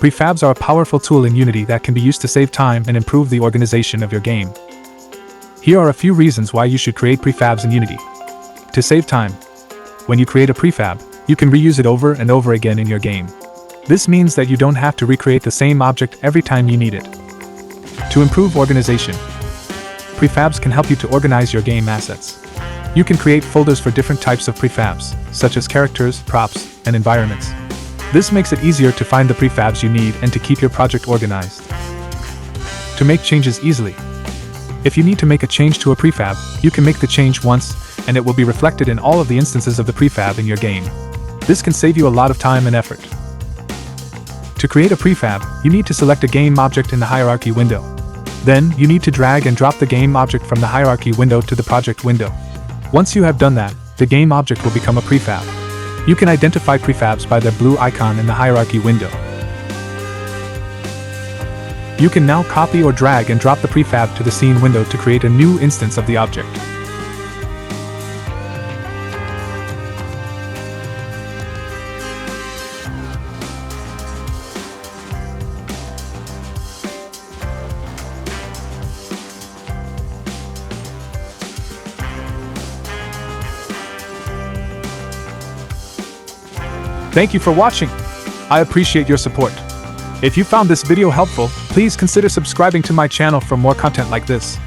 Prefabs are a powerful tool in Unity that can be used to save time and improve the organization of your game. Here are a few reasons why you should create prefabs in Unity. To save time. When you create a prefab, you can reuse it over and over again in your game. This means that you don't have to recreate the same object every time you need it. To improve organization. Prefabs can help you to organize your game assets. You can create folders for different types of prefabs, such as characters, props, and environments. This makes it easier to find the prefabs you need and to keep your project organized. To make changes easily. If you need to make a change to a prefab, you can make the change once, and it will be reflected in all of the instances of the prefab in your game. This can save you a lot of time and effort. To create a prefab, you need to select a game object in the hierarchy window. Then, you need to drag and drop the game object from the hierarchy window to the project window. Once you have done that, the game object will become a prefab. You can identify prefabs by their blue icon in the hierarchy window. You can now copy or drag and drop the prefab to the scene window to create a new instance of the object. Thank you for watching. I appreciate your support. If you found this video helpful, please consider subscribing to my channel for more content like this.